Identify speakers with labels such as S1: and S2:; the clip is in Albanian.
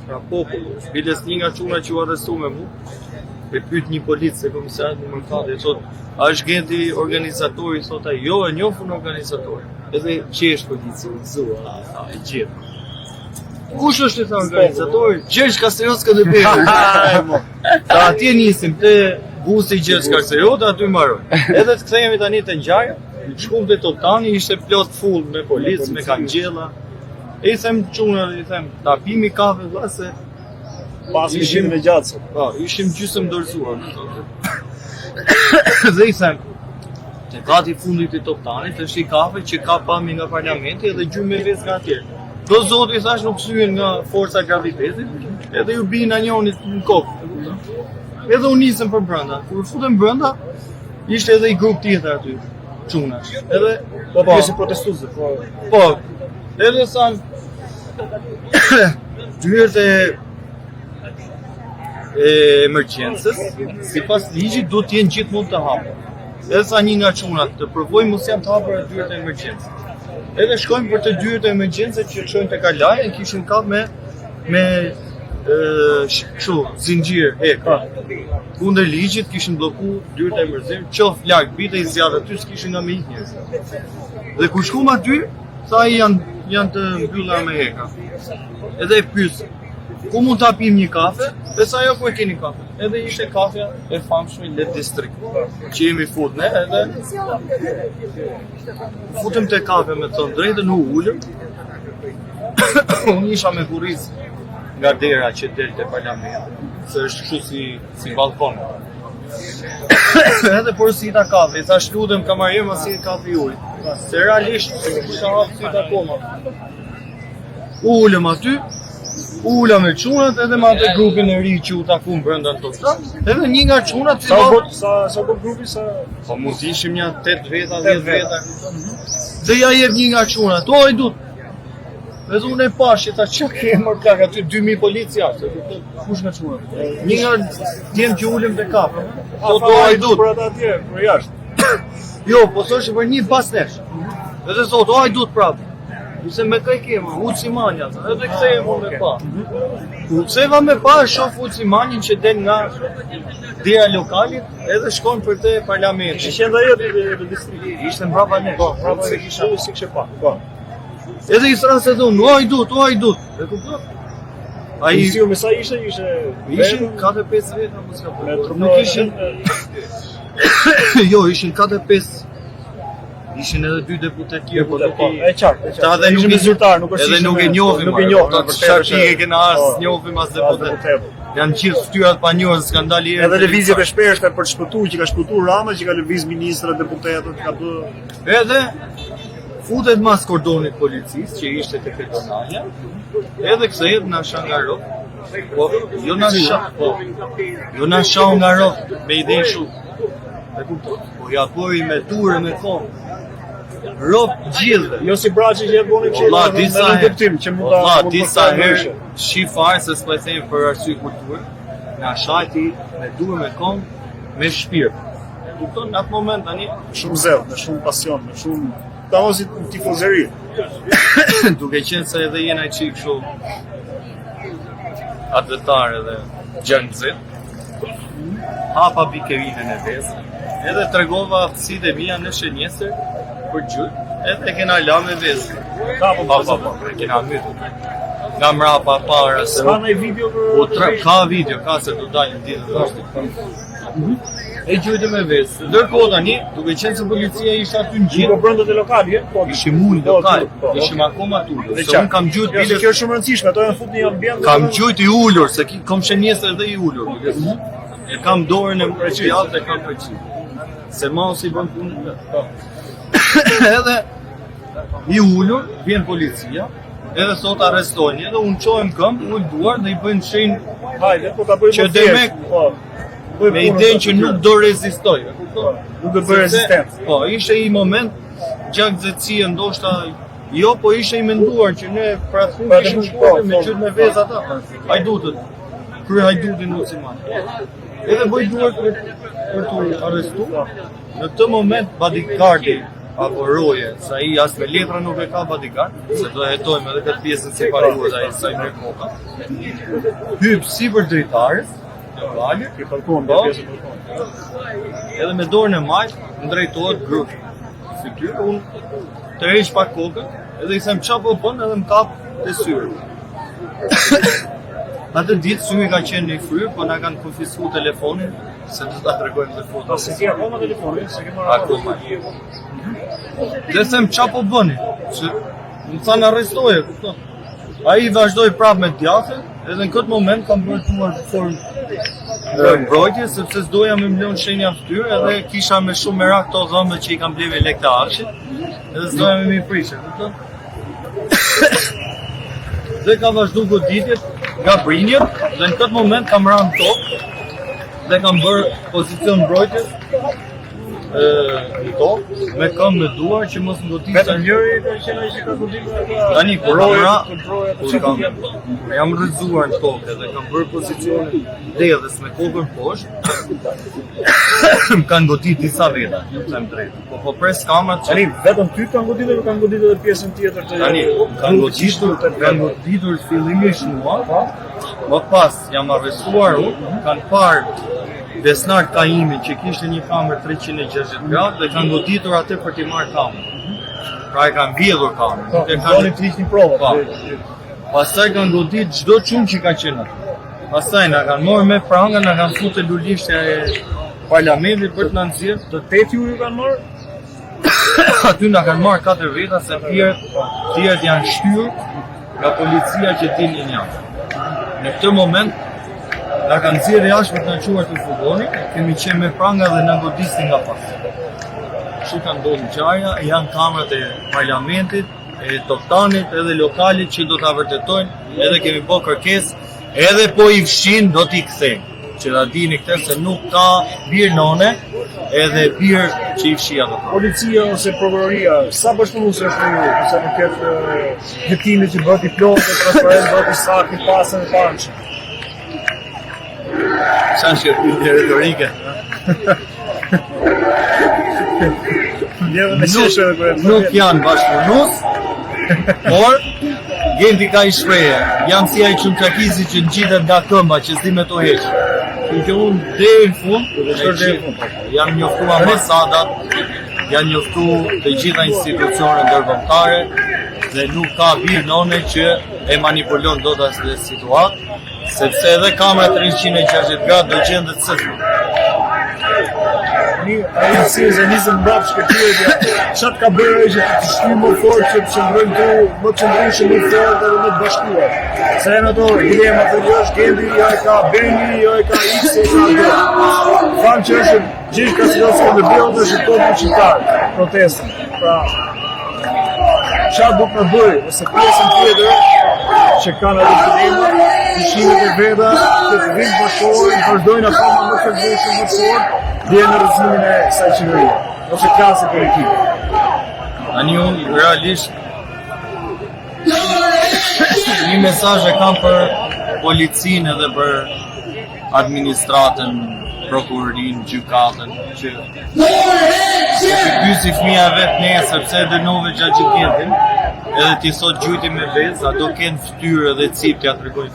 S1: Pra popull, biles një nga çuna që u arrestu me mu, e pyet një policë se komisar numër 4, e thot, a është Gendi organizatori, thot ai, jo, e njohun organizatori. Edhe qesh policë, zua, e gjithë. Kush është të organizatori? Gjergj Kastriotska dhe Beku. Ta atje nisim te busi i Gjergj Kastriota, aty mbaroj. Edhe të kthehemi tani te ngjarja, shkum te Toptani, ishte plot full me policë, me kangjella. E i them çuna, i them, ta pimi kafe valla se
S2: pas ishim në gjatë.
S1: Po, ishim gjysmë dorëzuar. Dhe i them, te gati fundit të Toptanit është i kafe që ka pami nga parlamenti edhe gjymë me vezë nga atje. Do zoti i thash nuk syen nga forca gravitetit, edhe ju bina njonit në kokë. Edhe u nisëm për brenda. Kur futem brenda, ishte edhe i grup tjetër aty, çunash. Edhe
S2: Po pjesë protestuese.
S1: po, edhe sa dyert e emergjencës, sipas ligjit duhet të jenë gjithmonë të hapura. Edhe sa një nga çunat të provojnë mos janë të hapura dyert e emergjencës. Edhe shkojmë për të dyert e emergjencës që shkojnë tek Alaja, kishin kap me kështu zinxhir heka. Kundër ligjit kishin blloku dyert e emergjencës, qof larg bite i zjadh aty s'kishin nga me ikjes. Dhe kur shkuam aty, tha janë të mbyllura me heka. Edhe e pyet, ku mund ta pim një kafe? Dhe sa jo ku e keni kafe? Edhe ishte kafja e famshme Let District, që jemi fut ne, edhe futëm te kafe me thënë drejtën u ulëm. Unë isha me kurriz nga dera që del te parlamenti, se është kështu si balkon. Edhe porosita kafe, thash lutem kamarier mos i kafe juaj. Se realisht kisha hapur syt akoma. Ulëm aty, ula me çunat edhe me atë grupin e ri që u takun brenda Toptan. Edhe një nga çunat
S2: Sa po grupi sa
S1: po mund të ishim një 8 veta, 10 veta. Dhe ja jep një nga çunat, o i dut. Edhe unë e pash, e tha çka ke mor kak aty 2000 policia, se kush nga çunat. Një nga djem që ulëm te kafe. Po do ai dut.
S2: për ata atje, për jashtë.
S1: Jo, po thoshte për një pas nesh. Edhe thot, o ai dut prapë. Se me kaj kema, Ucimanja, edhe kthehemi me pa. Ktheva me pa, shoh Ucimanin që del nga dera lokalit, edhe shkon për te parlamenti.
S2: Ishte qenda jetë e distriktit.
S1: Ishte mbrapa nesh.
S2: Po, prapë se kisha si kishe pa. Po.
S1: Edhe i thrasë edhe unë, o ai dut. E kupton? Ai
S2: Ai me sa ishte
S1: ishin 4-5 veta mos ka
S2: me
S1: po. Nuk ishin. Jo, ishin 4-5. Ishin edhe 2 deputet tjerë, po nuk
S2: e qartë.
S1: Ta edhe nuk
S2: i zyrtar, nuk është
S1: edhe nuk e njohim.
S2: Nuk e njohim.
S1: Çfarë e kena as njohim as deputet. Janë gjithë fytyrat pa njohur skandali
S2: Edhe lëvizjet e shpeshta për të shpëtuar që ka shpëtuar Rama, që ka lëviz ministra, deputetët, ka bë.
S1: Edhe futet mas kordonit policisë që ishte te Fetonaja. Edhe kthehet na shangaro. Po, jo na shau nga rrot me idenë shumë. E kupton? Po ja pori me durë me kohë. Rop gjithë.
S2: Jo si braçi që jep vonë
S1: Valla disa
S2: kuptim që mund ta.
S1: Valla disa herë shifar se s'po e them për arsye kulturë. Na shajti me durë me kohë, me shpirt. E kupton? Në atë moment tani
S2: Shumë zell, me shumë pasion, me shumë tamosi tifozëri.
S1: duke qenë se edhe jena i çik kështu atletar edhe gjanxit. Hapa bikerinën e vezë. Edhe tregova aftësitë e mia në shënjesër për gjyq. Edhe kena la me vezë. Po, kena mytë. Nga mrapa para se
S2: Ka ndonjë video për
S1: ka video, ka se do dalin ditët. E gjujtë me vezë. Ndërkohë tani, duke qenë se policia ishte aty në
S2: Po
S1: gjithë,
S2: brenda te lokali, po.
S1: ishim unë lokal, ishim akoma tulur. Se unë kam gjujtë
S2: Kjo
S1: biles,
S2: është shumë e rëndësishme, ato janë futni në ambient.
S1: kam gjujtë i ulur, se kom shënjesër edhe i ulur. E kam dorën e mreqjallë dhe kam përqit. Se ma si bën punë. Edhe i ulur, vjen policia, edhe thot arrestojnë, edhe unë qojmë këmbë, ullë duar dhe i bëjnë shenjë
S2: Hajde, po ta bëjmë.
S1: që demek
S2: Po.
S1: me idenë që nuk do rezistoj.
S2: Nuk do bëj rezistencë.
S1: Po, ishte i moment gjakzëtësie ndoshta jo, po ishte i menduar që ne pra ishim shkuar me qytë me vezë ata. Hajdutët. Kry hajdutin Uciman. Edhe bëj duart për të arrestuar. Në këtë moment bodyguardi apo roje, se ai as me letra nuk e ka bodyguard, se do hetojmë edhe këtë pjesën si paruar ai sa i mirë koka. Hyp sipër drejtarit, vale,
S2: Ke balkon,
S1: Po.
S2: pjesën e balkonit.
S1: edhe me dorën e majt ndrejtohet grupi. Fytyrë, unë tërheq pak kokën, edhe i them çfarë po bën, edhe më kap te syri. Atë ditë syri ka qenë në fryrë, po na kanë konfiskuar telefonin, se do ta tregojmë të foto.
S2: Se ke akoma telefonin, se ke marrë
S1: Akoma. Dhe them çfarë po bëni? Se më thanë arrestoje, kupton. Ai vazhdoi prapë me djathe, edhe në këtë moment kam bërë tuar formë mbrojtje, sepse s'doja me mlon shenja fytyrë, edhe kisha me shumë merak këto dhëmbë që i kam bleve lek të akshit, edhe s'doja me mi prishë, kupton. Dhe ka vazhdu goditjet, gabrinjet, dhe në këtë moment kam rënë tokë, dhe kam bërë pozicion mbrojtjes, në tokë, me këmbë me duar që mos ngotisë.
S2: Vetëm njëri ka qenë ai që ka goditur.
S1: Tani kur kam jam rrëzuar në tokë dhe kam bërë pozicionin dedhës me kokën poshtë, më kanë godit disa veta, them drejt. Po pres kamat që
S2: Tani vetëm ty kanë goditur apo kanë goditur edhe pjesën tjetër të
S1: tani kanë goditur fillimisht mua, më pas jam arrestuar unë, kanë parë Besnar Kaimin që kishte një kamerë 360 gradë dhe kanë goditur atë për t'i marrë kamerën. Pra e kanë vjedhur kamerën.
S2: Po,
S1: Nuk e
S2: kanë të ishte një provë.
S1: Po. Pastaj kanë godit çdo çun që ka qenë aty. Pastaj na kanë marrë me pranga, na kanë futur lulishte e parlamentit për të na nxjerrë.
S2: Të tetë ju kanë marrë?
S1: Aty na kanë marrë 4 veta se tjerët janë shtyrë nga policia që dilnin jashtë. Në këtë moment na kanë nxjerrë jashtë për të na quar të furgonit, kemi qenë me pranga dhe na godisnin nga pas. Kështu ka ndodhur ngjarja, janë kamerat e parlamentit, e toptanit edhe lokalit që do ta vërtetojnë, edhe kemi bërë kërkesë, edhe po i fshin do t'i kthejmë. Që ta dini këtë se nuk ka birë none, edhe birë që i fshi ato.
S2: Policia ose prokuroria, sa bashkëpunues është ju, sa në këtë hetimi që bëhet i plotë, transparent, bëhet i saktë, i pasën e pançë.
S1: Sa është kjo retorike? Nuk janë bashkëpunues, por Genti ka i shpreje, janë si ai Çumçakizi që ngjitet nga këmba që s'di me to heq. Që unë deri në fund, janë njoftuar ambasadat, janë njoftuar të gjitha institucionet ndërkombëtare dhe nuk ka birë none që e manipulon dot asnjë situatë, sepse edhe kamera 360 gradë do gjendet sësë.
S2: Ai si organizëm mbrapsht shkëtirja, çat ka bërë që të shtyjë më fort që të qëndrojnë këtu, më të qëndrojnë më fort dhe më të bashkuar. Se në ato dilema të është Gendi, jo e ka Beni, jo e ka X, e ka D. Fanë që është gjithë ka si do të Skënderbeu dhe është topi qytetar, protestën. Pra, çfarë do të bëjë, ose pjesën tjetër që kanë ato dilema, pushimet e veta, që të vinë bashkojnë, vazhdojnë akoma më të vështirë më fort, dhe në rëzimin e kësaj qeverie, ose klase politike.
S1: Tani unë realisht një mesazh e kam për policinë edhe për administratën, prokurorinë, gjykatën, që pyesi fëmia vet nesër pse dënove gjatë gjykimit, edhe ti sot gjujti me vezë, ato kanë fytyrë dhe cip t'ia tregojnë